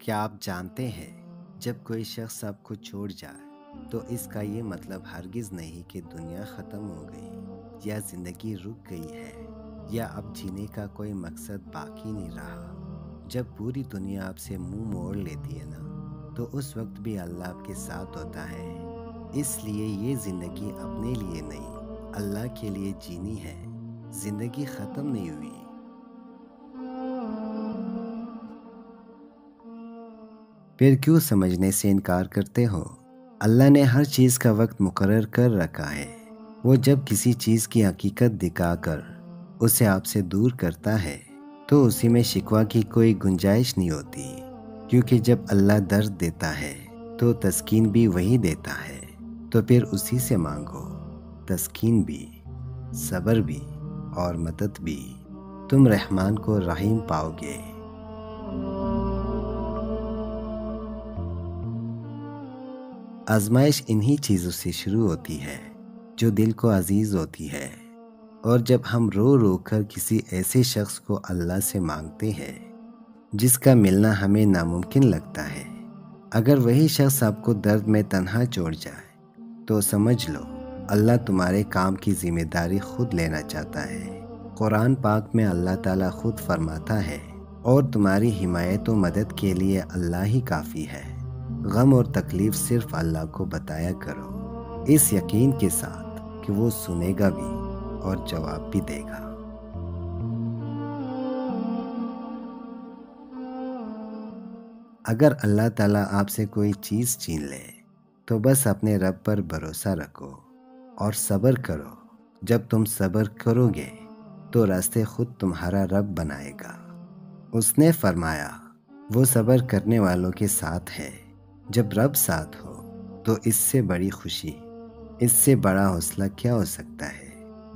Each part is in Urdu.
کیا آپ جانتے ہیں جب کوئی شخص آپ کو چھوڑ جائے تو اس کا یہ مطلب ہرگز نہیں کہ دنیا ختم ہو گئی یا زندگی رک گئی ہے یا اب جینے کا کوئی مقصد باقی نہیں رہا۔ جب پوری دنیا آپ سے منہ موڑ لیتی ہے نا تو اس وقت بھی اللہ آپ کے ساتھ ہوتا ہے۔ اس لیے یہ زندگی اپنے لیے نہیں، اللہ کے لیے جینی ہے۔ زندگی ختم نہیں ہوئی۔ پھر کیوں سمجھنے سے انکار کرتے ہو؟ اللہ نے ہر چیز کا وقت مقرر کر رکھا ہے۔ وہ جب کسی چیز کی حقیقت دکھا کر اسے آپ سے دور کرتا ہے تو اسی میں شکوہ کی کوئی گنجائش نہیں ہوتی، کیونکہ جب اللہ درد دیتا ہے تو تسکین بھی وہی دیتا ہے۔ تو پھر اسی سے مانگو، تسکین بھی، صبر بھی اور مدد بھی۔ تم رحمان کو رحیم پاؤ گے۔ آزمائش انہی چیزوں سے شروع ہوتی ہے جو دل کو عزیز ہوتی ہے، اور جب ہم رو رو کر کسی ایسے شخص کو اللہ سے مانگتے ہیں جس کا ملنا ہمیں ناممکن لگتا ہے، اگر وہی شخص آپ کو درد میں تنہا چھوڑ جائے تو سمجھ لو اللہ تمہارے کام کی ذمہ داری خود لینا چاہتا ہے۔ قرآن پاک میں اللہ تعالیٰ خود فرماتا ہے، اور تمہاری حمایت و مدد کے لیے اللہ ہی کافی ہے۔ غم اور تکلیف صرف اللہ کو بتایا کرو، اس یقین کے ساتھ کہ وہ سنے گا بھی اور جواب بھی دے گا۔ اگر اللہ تعالیٰ آپ سے کوئی چیز چھین لے تو بس اپنے رب پر بھروسہ رکھو اور صبر کرو۔ جب تم صبر کرو گے تو راستے خود تمہارا رب بنائے گا۔ اس نے فرمایا، وہ صبر کرنے والوں کے ساتھ ہے۔ جب رب ساتھ ہو تو اس سے بڑی خوشی، اس سے بڑا حوصلہ کیا ہو سکتا ہے؟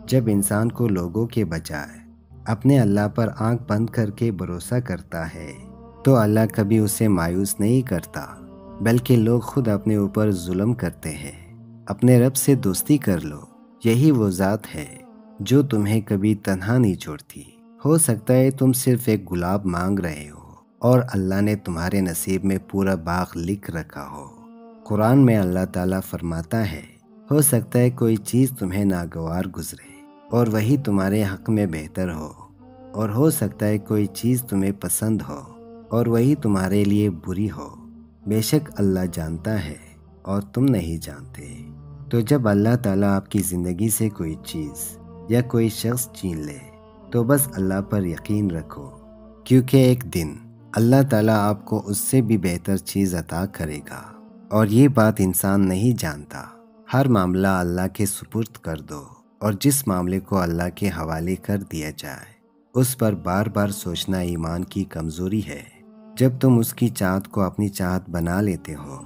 جب انسان کو لوگوں کے بجائے اپنے اللہ پر آنکھ بند کر کے بھروسہ کرتا ہے تو اللہ کبھی اسے مایوس نہیں کرتا، بلکہ لوگ خود اپنے اوپر ظلم کرتے ہیں۔ اپنے رب سے دوستی کر لو، یہی وہ ذات ہے جو تمہیں کبھی تنہا نہیں چھوڑتی۔ ہو سکتا ہے تم صرف ایک گلاب مانگ رہے ہو اور اللہ نے تمہارے نصیب میں پورا باغ لکھ رکھا ہو۔ قرآن میں اللہ تعالیٰ فرماتا ہے، ہو سکتا ہے کوئی چیز تمہیں ناگوار گزرے اور وہی تمہارے حق میں بہتر ہو سکتا ہے کوئی چیز تمہیں پسند ہو اور وہی تمہارے لیے بری ہو۔ بے شک اللہ جانتا ہے اور تم نہیں جانتے۔ تو جب اللہ تعالیٰ آپ کی زندگی سے کوئی چیز یا کوئی شخص چھین لے تو بس اللہ پر یقین رکھو، کیونکہ ایک دن اللہ تعالیٰ آپ کو اس سے بھی بہتر چیز عطا کرے گا، اور یہ بات انسان نہیں جانتا۔ ہر معاملہ اللہ کے سپرد کر دو، اور جس معاملے کو اللہ کے حوالے کر دیا جائے اس پر بار بار سوچنا ایمان کی کمزوری ہے۔ جب تم اس کی چاہت کو اپنی چاہت بنا لیتے ہو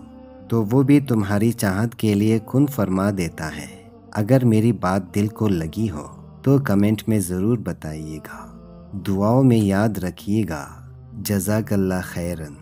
تو وہ بھی تمہاری چاہت کے لیے کن فرما دیتا ہے۔ اگر میری بات دل کو لگی ہو تو کمنٹ میں ضرور بتائیے گا۔ دعاؤں میں یاد رکھیے گا۔ جزاک اللہ خیرن۔